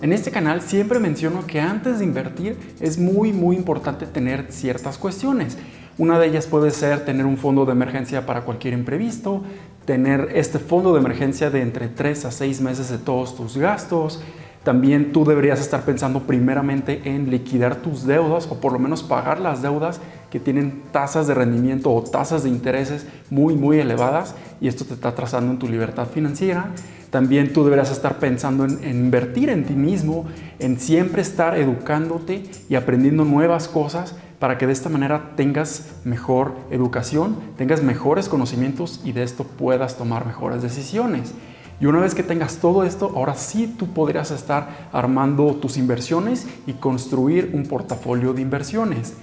En este canal siempre menciono que antes de invertir es muy importante tener ciertas cuestiones. Una de ellas puede ser tener un fondo de emergencia para cualquier imprevisto, tener este fondo de emergencia de entre 3 a 6 meses de todos tus gastos. También tú deberías estar pensando primeramente en liquidar tus deudas o por lo menos pagar las deudas que tienen tasas de rendimiento o tasas de intereses muy elevadas, y esto te está atrasando en tu libertad financiera. También tú deberías estar pensando en invertir en ti mismo, en siempre estar educándote y aprendiendo nuevas cosas para que de esta manera tengas mejor educación, tengas mejores conocimientos y de esto puedas tomar mejores decisiones. Y una vez que tengas todo esto, ahora sí tú podrías estar armando tus inversiones y construir un portafolio de inversiones.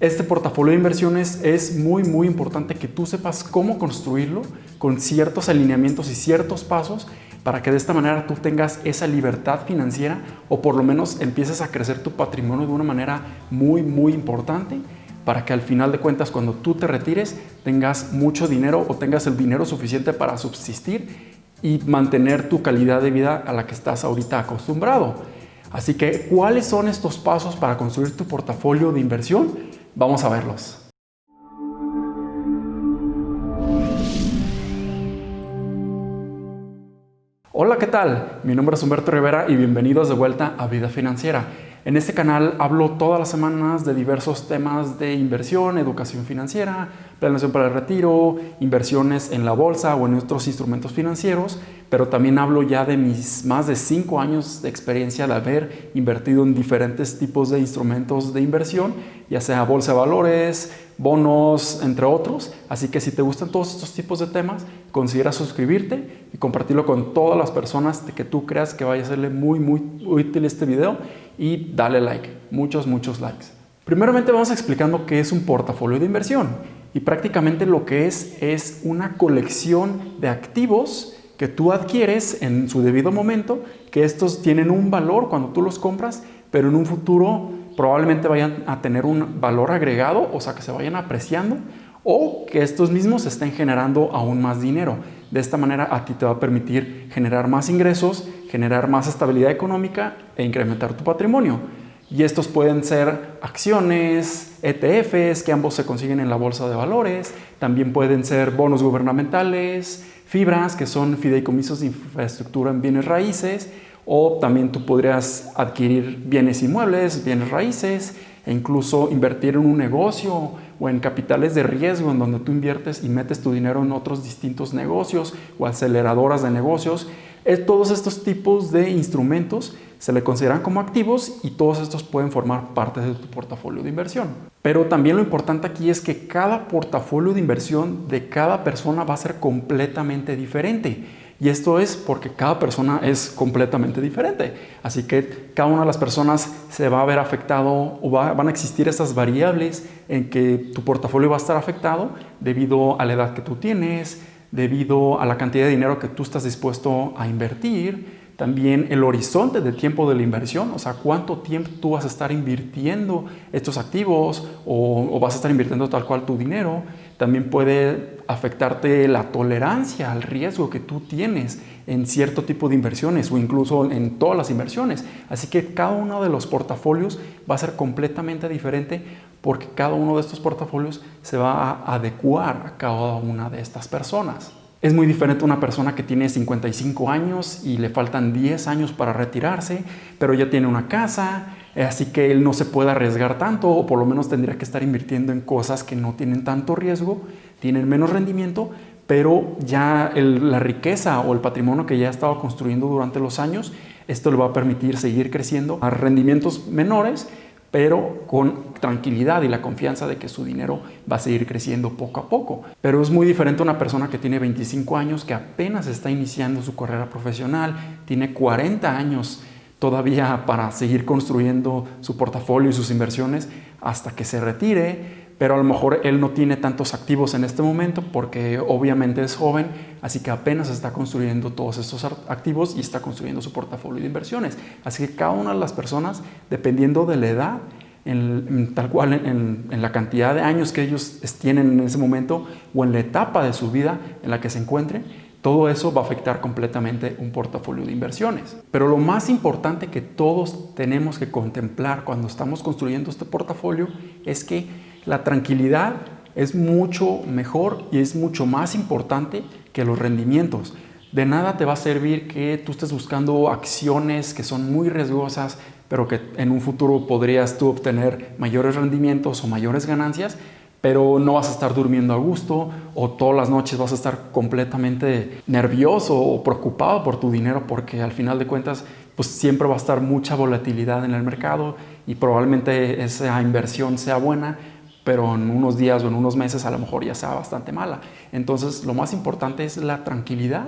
Este portafolio de inversiones es muy importante que tú sepas cómo construirlo con ciertos alineamientos y ciertos pasos para que de esta manera tú tengas esa libertad financiera o por lo menos empieces a crecer tu patrimonio de una manera muy importante, para que al final de cuentas cuando tú te retires tengas mucho dinero o tengas el dinero suficiente para subsistir y mantener tu calidad de vida a la que estás ahorita acostumbrado. Así que, ¿cuáles son estos pasos para construir tu portafolio de inversión? Vamos a verlos. Hola, ¿qué tal? Mi nombre es Humberto Rivera y bienvenidos de vuelta a Vida Financiera. En este canal hablo todas las semanas de diversos temas de inversión, educación financiera, planeación para el retiro, inversiones en la bolsa o en otros instrumentos financieros, pero también hablo ya de mis más de 5 años de experiencia de haber invertido en diferentes tipos de instrumentos de inversión, ya sea bolsa de valores, bonos, entre otros. Así que si te gustan todos estos tipos de temas, considera suscribirte y compartirlo con todas las personas de que tú creas que vaya a serle muy útil este video, y dale like, muchos likes. Primeramente vamos explicando qué es un portafolio de inversión, y prácticamente lo que es una colección de activos que tú adquieres en su debido momento, que estos tienen un valor cuando tú los compras, pero en un futuro probablemente vayan a tener un valor agregado, o sea que se vayan apreciando, o que estos mismos estén generando aún más dinero. De esta manera a ti te va a permitir generar más ingresos, generar más estabilidad económica e incrementar tu patrimonio. Y estos pueden ser acciones, ETFs, que ambos se consiguen en la bolsa de valores. También pueden ser bonos gubernamentales, fibras, que son fideicomisos de infraestructura en bienes raíces. O también tú podrías adquirir bienes inmuebles, bienes raíces, e incluso invertir en un negocio o en capitales de riesgo, en donde tú inviertes y metes tu dinero en otros distintos negocios o aceleradoras de negocios. Todos estos tipos de instrumentos se le consideran como activos y todos estos pueden formar parte de tu portafolio de inversión. Pero también lo importante aquí es que cada portafolio de inversión de cada persona va a ser completamente diferente. Y esto es porque cada persona es completamente diferente. Así que cada una de las personas se va a ver afectado o van a existir esas variables en que tu portafolio va a estar afectado debido a la edad que tú tienes, debido a la cantidad de dinero que tú estás dispuesto a invertir, también el horizonte de tiempo de la inversión, o sea, cuánto tiempo tú vas a estar invirtiendo estos activos o vas a estar invirtiendo tal cual tu dinero. También puede afectarte la tolerancia al riesgo que tú tienes en cierto tipo de inversiones o incluso en todas las inversiones. Así que cada uno de los portafolios va a ser completamente diferente porque cada uno de estos portafolios se va a adecuar a cada una de estas personas. Es muy diferente una persona que tiene 55 años y le faltan 10 años para retirarse, pero ya tiene una casa, así que él no se puede arriesgar tanto, o por lo menos tendría que estar invirtiendo en cosas que no tienen tanto riesgo, tienen menos rendimiento, pero ya la riqueza o el patrimonio que ya ha estado construyendo durante los años, esto le va a permitir seguir creciendo a rendimientos menores, pero con tranquilidad y la confianza de que su dinero va a seguir creciendo poco a poco. Pero es muy diferente a una persona que tiene 25 años, que apenas está iniciando su carrera profesional, tiene 40 años todavía para seguir construyendo su portafolio y sus inversiones hasta que se retire, pero a lo mejor él no tiene tantos activos en este momento porque obviamente es joven, así que apenas está construyendo todos estos activos y está construyendo su portafolio de inversiones. Así que cada una de las personas, dependiendo de la edad, tal cual en la cantidad de años que ellos tienen en ese momento o en la etapa de su vida en la que se encuentren, todo eso va a afectar completamente un portafolio de inversiones. Pero lo más importante que todos tenemos que contemplar cuando estamos construyendo este portafolio es que la tranquilidad es mucho mejor y es mucho más importante que los rendimientos. De nada te va a servir que tú estés buscando acciones que son muy riesgosas, pero que en un futuro podrías tú obtener mayores rendimientos o mayores ganancias, pero no vas a estar durmiendo a gusto o todas las noches vas a estar completamente nervioso o preocupado por tu dinero, porque al final de cuentas pues siempre va a estar mucha volatilidad en el mercado y probablemente esa inversión sea buena, pero en unos días o en unos meses a lo mejor ya sea bastante mala. Entonces lo más importante es la tranquilidad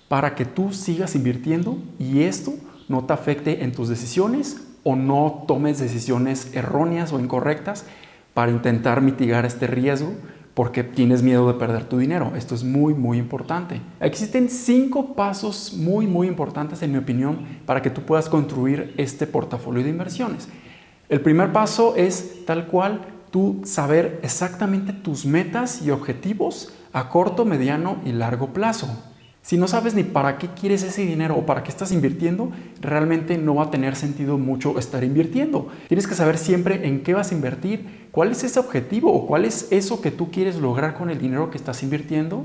para que tú sigas invirtiendo y esto no te afecte en tus decisiones o no tomes decisiones erróneas o incorrectas para intentar mitigar este riesgo porque tienes miedo de perder tu dinero. Esto es muy, muy importante. Existen 5 pasos muy, muy importantes, en mi opinión, para que tú puedas construir este portafolio de inversiones. El primer paso es tal cual tú saber exactamente tus metas y objetivos a corto, mediano y largo plazo. Si no sabes ni para qué quieres ese dinero o para qué estás invirtiendo, realmente no va a tener sentido mucho estar invirtiendo. Tienes que saber siempre en qué vas a invertir, cuál es ese objetivo o cuál es eso que tú quieres lograr con el dinero que estás invirtiendo.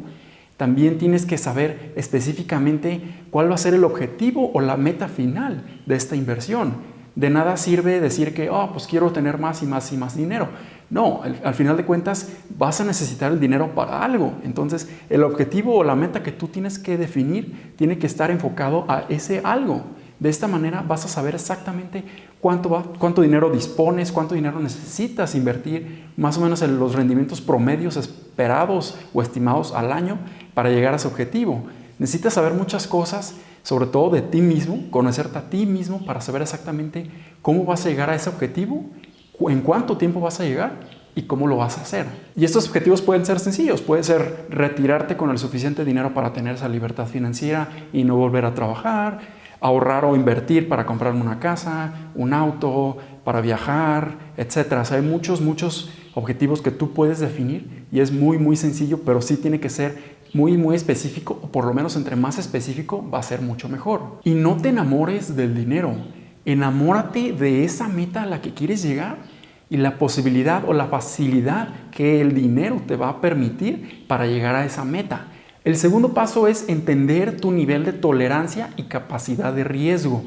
También tienes que saber específicamente cuál va a ser el objetivo o la meta final de esta inversión. De nada sirve decir que, pues quiero tener más y más y más dinero. No, al final de cuentas vas a necesitar el dinero para algo. Entonces, el objetivo o la meta que tú tienes que definir tiene que estar enfocado a ese algo. De esta manera vas a saber exactamente cuánto dinero dispones, cuánto dinero necesitas invertir, más o menos en los rendimientos promedios esperados o estimados al año para llegar a ese objetivo. Necesitas saber muchas cosas, sobre todo de ti mismo, conocerte a ti mismo para saber exactamente cómo vas a llegar a ese objetivo, en cuánto tiempo vas a llegar y cómo lo vas a hacer. Y estos objetivos pueden ser sencillos, puede ser retirarte con el suficiente dinero para tener esa libertad financiera y no volver a trabajar, ahorrar o invertir para comprarme una casa, un auto, para viajar, etc. O sea, hay muchos objetivos que tú puedes definir y es muy, muy sencillo, pero sí tiene que ser muy, muy específico, o por lo menos entre más específico va a ser mucho mejor. Y no te enamores del dinero, enamórate de esa meta a la que quieres llegar y la posibilidad o la facilidad que el dinero te va a permitir para llegar a esa meta. El segundo paso es entender tu nivel de tolerancia y capacidad de riesgo.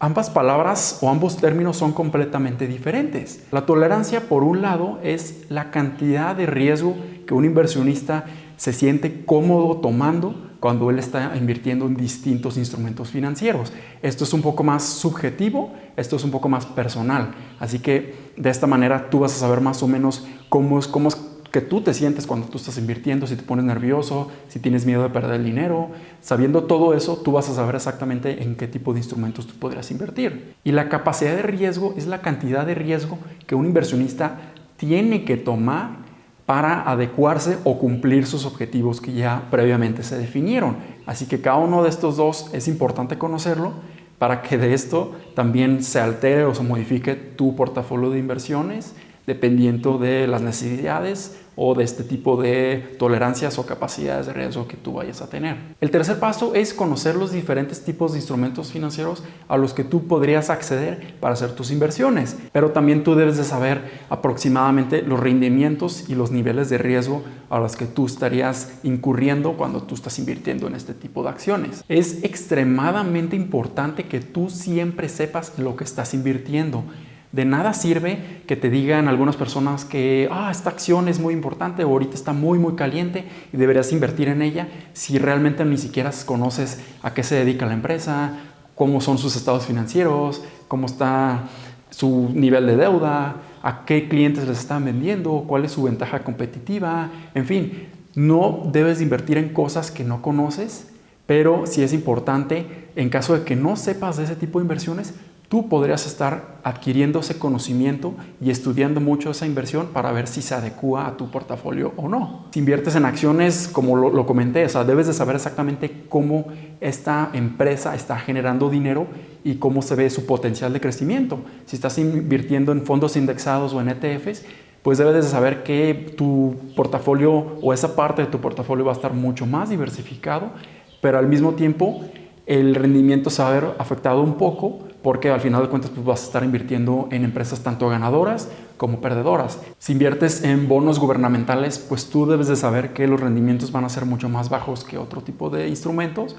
Ambas palabras o ambos términos son completamente diferentes. La tolerancia, por un lado, es la cantidad de riesgo que un inversionista se siente cómodo tomando cuando él está invirtiendo en distintos instrumentos financieros. Esto es un poco más subjetivo, esto es un poco más personal. Así que de esta manera tú vas a saber más o menos cómo es que tú te sientes cuando tú estás invirtiendo, si te pones nervioso, si tienes miedo de perder el dinero. Sabiendo todo eso, tú vas a saber exactamente en qué tipo de instrumentos tú podrías invertir. Y la capacidad de riesgo es la cantidad de riesgo que un inversionista tiene que tomar para adecuarse o cumplir sus objetivos que ya previamente se definieron. Así que cada uno de estos dos es importante conocerlo para que de esto también se altere o se modifique tu portafolio de inversiones dependiendo de las necesidades o de este tipo de tolerancias o capacidades de riesgo que tú vayas a tener. El tercer paso es conocer los diferentes tipos de instrumentos financieros a los que tú podrías acceder para hacer tus inversiones, pero también tú debes de saber aproximadamente los rendimientos y los niveles de riesgo a los que tú estarías incurriendo cuando tú estás invirtiendo en este tipo de acciones. Es extremadamente importante que tú siempre sepas lo que estás invirtiendo. De nada sirve que te digan algunas personas que esta acción es muy importante o ahorita está muy muy caliente y deberías invertir en ella si realmente ni siquiera conoces a qué se dedica la empresa, cómo son sus estados financieros, cómo está su nivel de deuda, a qué clientes les están vendiendo, cuál es su ventaja competitiva. En fin, no debes invertir en cosas que no conoces, pero sí es importante, en caso de que no sepas de ese tipo de inversiones, tú podrías estar adquiriendo ese conocimiento y estudiando mucho esa inversión para ver si se adecúa a tu portafolio o no. Si inviertes en acciones, como lo comenté, debes de saber exactamente cómo esta empresa está generando dinero y cómo se ve su potencial de crecimiento. Si estás invirtiendo en fondos indexados o en ETFs, pues debes de saber que tu portafolio o esa parte de tu portafolio va a estar mucho más diversificado, pero al mismo tiempo el rendimiento se va a ver afectado un poco porque al final de cuentas pues vas a estar invirtiendo en empresas tanto ganadoras como perdedoras. Si inviertes en bonos gubernamentales, pues tú debes de saber que los rendimientos van a ser mucho más bajos que otro tipo de instrumentos,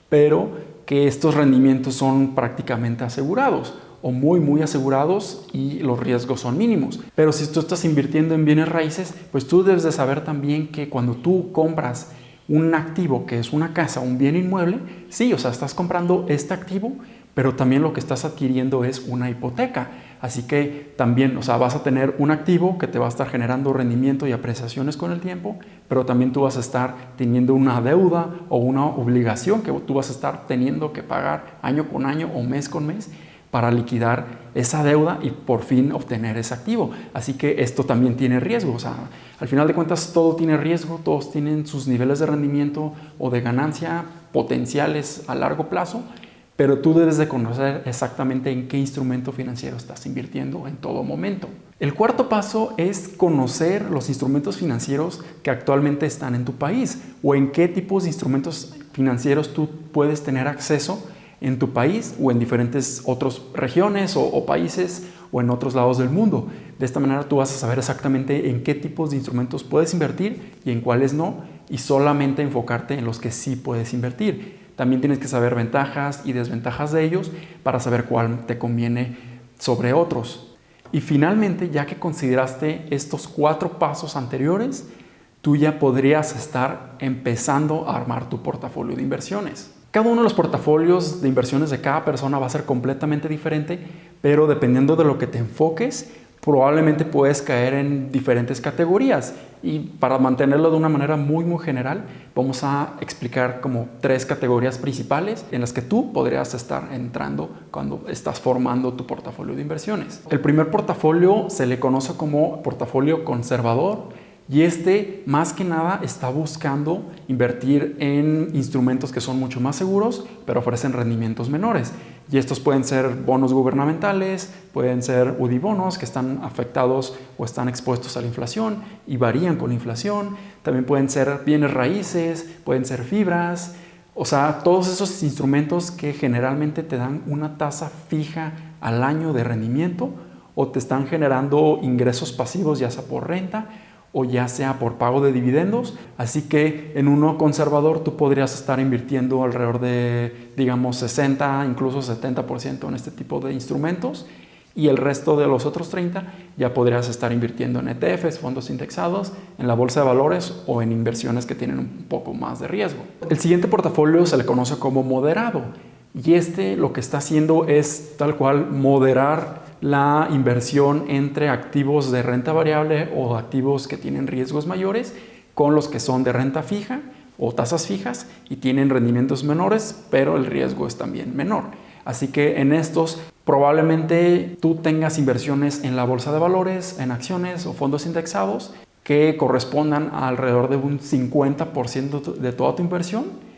pero que estos rendimientos son prácticamente asegurados o muy asegurados y los riesgos son mínimos. Pero si tú estás invirtiendo en bienes raíces, pues tú debes de saber también que cuando tú compras un activo que es una casa, un bien inmueble, sí, o sea, estás comprando este activo, pero también lo que estás adquiriendo es una hipoteca. Así que también, o sea, vas a tener un activo que te va a estar generando rendimiento y apreciaciones con el tiempo, pero también tú vas a estar teniendo una deuda o una obligación que tú vas a estar teniendo que pagar año con año o mes con mes para liquidar esa deuda y por fin obtener ese activo. Así que esto también tiene riesgo. O sea, al final de cuentas todo tiene riesgo, todos tienen sus niveles de rendimiento o de ganancia potenciales a largo plazo, pero tú debes de conocer exactamente en qué instrumento financiero estás invirtiendo en todo momento. El cuarto paso es conocer los instrumentos financieros que actualmente están en tu país o en qué tipos de instrumentos financieros tú puedes tener acceso en tu país o en diferentes otras regiones o países o en otros lados del mundo. De esta manera tú vas a saber exactamente en qué tipos de instrumentos puedes invertir y en cuáles no, y solamente enfocarte en los que sí puedes invertir. También tienes que saber ventajas y desventajas de ellos para saber cuál te conviene sobre otros. Y finalmente, ya que consideraste estos 4 pasos anteriores, tú ya podrías estar empezando a armar tu portafolio de inversiones. Cada uno de los portafolios de inversiones de cada persona va a ser completamente diferente, pero dependiendo de lo que te enfoques, probablemente puedes caer en diferentes categorías. Y para mantenerlo de una manera muy general, vamos a explicar como 3 categorías principales en las que tú podrías estar entrando cuando estás formando tu portafolio de inversiones. El primer portafolio se le conoce como portafolio conservador. Y más que nada, está buscando invertir en instrumentos que son mucho más seguros, pero ofrecen rendimientos menores. Y estos pueden ser bonos gubernamentales, pueden ser UDI-bonos que están afectados o están expuestos a la inflación y varían con la inflación. También pueden ser bienes raíces, pueden ser fibras. O sea, todos esos instrumentos que generalmente te dan una tasa fija al año de rendimiento o te están generando ingresos pasivos, ya sea por renta o ya sea por pago de dividendos. Así que en uno conservador tú podrías estar invirtiendo alrededor de, digamos, 60, incluso 70% en este tipo de instrumentos, y el resto de los otros 30 ya podrías estar invirtiendo en ETFs, fondos indexados, en la bolsa de valores o en inversiones que tienen un poco más de riesgo. El siguiente portafolio se le conoce como moderado, y lo que está haciendo es tal cual moderar la inversión entre activos de renta variable o activos que tienen riesgos mayores con los que son de renta fija o tasas fijas y tienen rendimientos menores, pero el riesgo es también menor. Así que en estos probablemente tú tengas inversiones en la bolsa de valores, en acciones o fondos indexados que correspondan a alrededor de un 50% de toda tu inversión.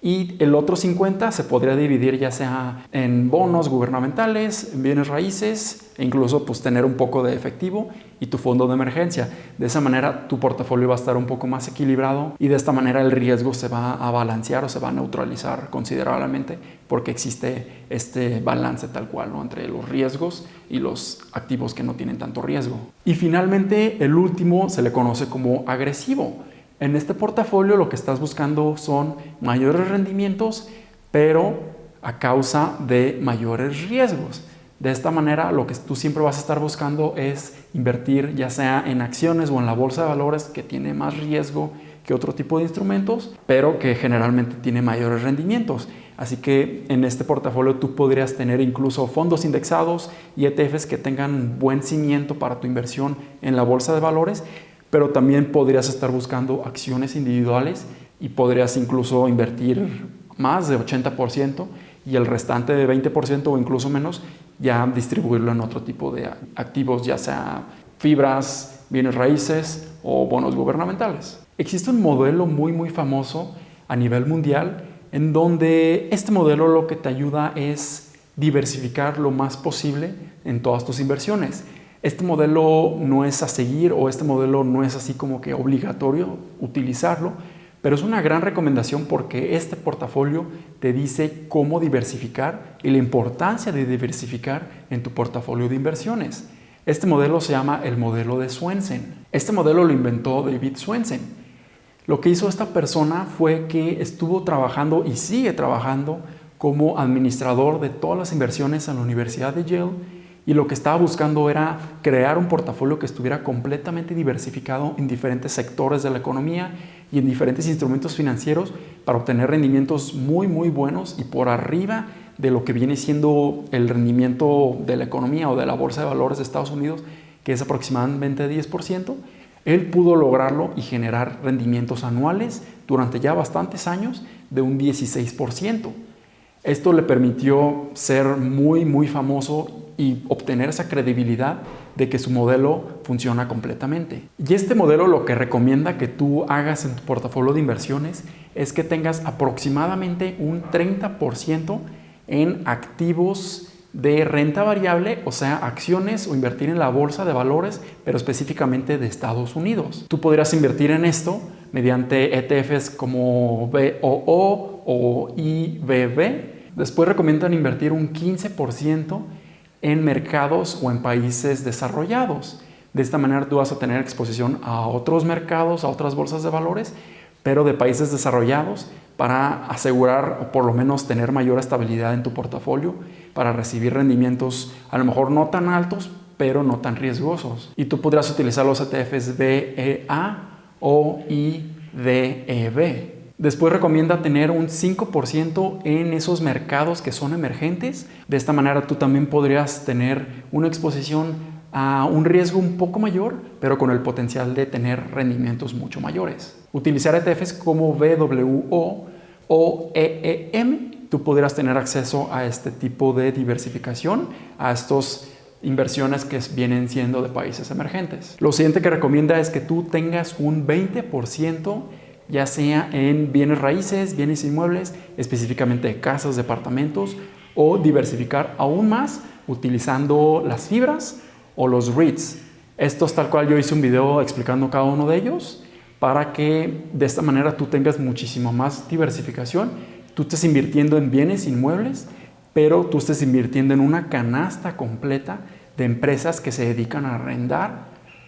Y el otro 50 se podría dividir ya sea en bonos gubernamentales, en bienes raíces e incluso pues tener un poco de efectivo y tu fondo de emergencia. De esa manera tu portafolio va a estar un poco más equilibrado y de esta manera el riesgo se va a balancear o se va a neutralizar considerablemente porque existe este balance tal cual, ¿no?, entre los riesgos y los activos que no tienen tanto riesgo. Y finalmente el último se le conoce como agresivo. En este portafolio lo que estás buscando son mayores rendimientos, pero a causa de mayores riesgos. De esta manera, lo que tú siempre vas a estar buscando es invertir ya sea en acciones o en la bolsa de valores que tiene más riesgo que otro tipo de instrumentos, pero que generalmente tiene mayores rendimientos. Así que en este portafolio tú podrías tener incluso fondos indexados y ETFs que tengan buen cimiento para tu inversión en la bolsa de valores, pero también podrías estar buscando acciones individuales y podrías incluso invertir más de 80% y el restante de 20% o incluso menos ya distribuirlo en otro tipo de activos, ya sea fibras, bienes raíces o bonos gubernamentales. Existe un modelo muy famoso a nivel mundial en donde este modelo lo que te ayuda es diversificar lo más posible en todas tus inversiones. Este modelo no es a seguir o este modelo no es así como que obligatorio utilizarlo, pero es una gran recomendación porque este portafolio te dice cómo diversificar y la importancia de diversificar en tu portafolio de inversiones. Este modelo se llama el modelo de Swensen. Este modelo lo inventó David Swensen. Lo que hizo esta persona fue que estuvo trabajando y sigue trabajando como administrador de todas las inversiones en la Universidad de Yale, y lo que estaba buscando era crear un portafolio que estuviera completamente diversificado en diferentes sectores de la economía y en diferentes instrumentos financieros para obtener rendimientos muy buenos y por arriba de lo que viene siendo el rendimiento de la economía o de la bolsa de valores de Estados Unidos, que es aproximadamente 10%. Él pudo lograrlo y generar rendimientos anuales durante ya bastantes años de un 16%. Esto le permitió ser muy famoso y obtener esa credibilidad de que su modelo funciona completamente. Y este modelo lo que recomienda que tú hagas en tu portafolio de inversiones es que tengas aproximadamente un 30% en activos de renta variable, o sea, acciones o invertir en la bolsa de valores, pero específicamente de Estados Unidos. Tú podrías invertir en esto mediante ETFs como BOO o IBB. Después recomiendan invertir un 15% en mercados o en países desarrollados. De esta manera tú vas a tener exposición a otros mercados, a otras bolsas de valores, pero de países desarrollados, para asegurar o por lo menos tener mayor estabilidad en tu portafolio, para recibir rendimientos a lo mejor no tan altos, pero no tan riesgosos. Y tú podrás utilizar los ETFs BEA o IDEB. Después recomienda tener un 5% en esos mercados que son emergentes. De esta manera tú también podrías tener una exposición a un riesgo un poco mayor, pero con el potencial de tener rendimientos mucho mayores. Utilizar ETFs como VWO o EEM, tú podrás tener acceso a este tipo de diversificación, a estas inversiones que vienen siendo de países emergentes. Lo siguiente que recomienda es que tú tengas un 20%, ya sea en bienes raíces, bienes inmuebles, específicamente casas, departamentos, o diversificar aún más utilizando las fibras o los REITs. Estos tal cual yo hice un video explicando cada uno de ellos para que de esta manera tú tengas muchísimo más diversificación. Tú estés invirtiendo en bienes inmuebles, pero tú estés invirtiendo en una canasta completa de empresas que se dedican a arrendar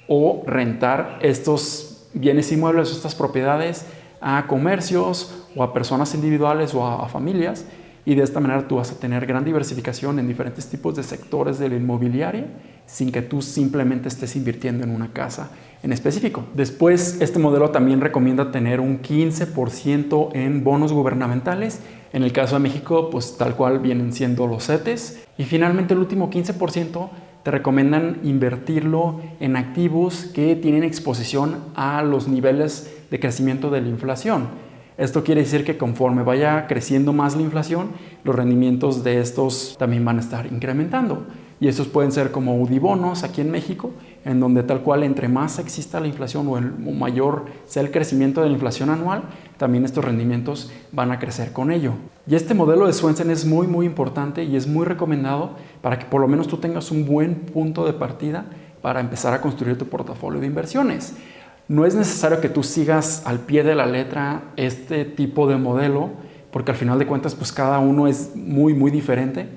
o rentar estos bienes inmuebles, estas propiedades a comercios o a personas individuales o a familias, y de esta manera tú vas a tener gran diversificación en diferentes tipos de sectores de la inmobiliaria sin que tú simplemente estés invirtiendo en una casa en específico. Después, este modelo también recomienda tener un 15% en bonos gubernamentales. En el caso de México, pues tal cual vienen siendo los CETES. Y finalmente el último 15% te recomiendan invertirlo en activos que tienen exposición a los niveles de crecimiento de la inflación. Esto quiere decir que conforme vaya creciendo más la inflación, los rendimientos de estos también van a estar incrementando. Y estos pueden ser como UDIbonos aquí en México, en donde tal cual entre más exista la inflación o mayor sea el crecimiento de la inflación anual, también estos rendimientos van a crecer con ello. Y este modelo de Swensen es muy importante y es muy recomendado para que por lo menos tú tengas un buen punto de partida para empezar a construir tu portafolio de inversiones. No es necesario que tú sigas al pie de la letra este tipo de modelo, porque al final de cuentas pues cada uno es muy diferente,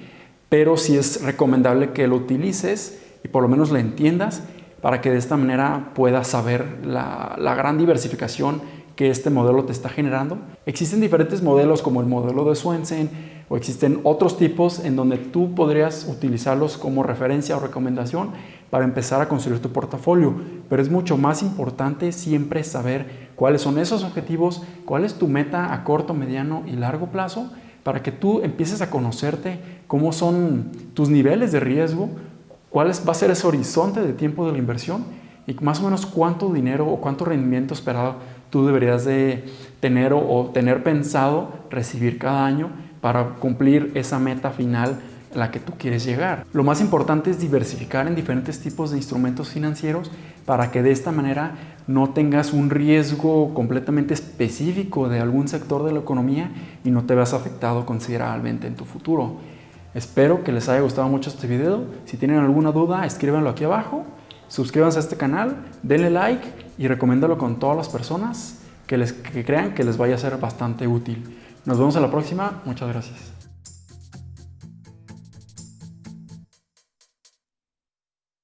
pero sí es recomendable que lo utilices y por lo menos lo entiendas para que de esta manera puedas saber la gran diversificación que este modelo te está generando. Existen diferentes modelos como el modelo de Swensen, o existen otros tipos en donde tú podrías utilizarlos como referencia o recomendación para empezar a construir tu portafolio, pero es mucho más importante siempre saber cuáles son esos objetivos, cuál es tu meta a corto, mediano y largo plazo, para que tú empieces a conocerte cómo son tus niveles de riesgo, cuál va a ser ese horizonte de tiempo de la inversión y más o menos cuánto dinero o cuánto rendimiento esperado tú deberías de tener o tener pensado recibir cada año para cumplir esa meta final a la que tú quieres llegar. Lo más importante es diversificar en diferentes tipos de instrumentos financieros para que de esta manera no tengas un riesgo completamente específico de algún sector de la economía y no te veas afectado considerablemente en tu futuro. Espero que les haya gustado mucho este video. Si tienen alguna duda, escríbanlo aquí abajo. Suscríbanse a este canal, denle like y recomiéndalo con todas las personas que crean que les vaya a ser bastante útil. Nos vemos en la próxima. Muchas gracias.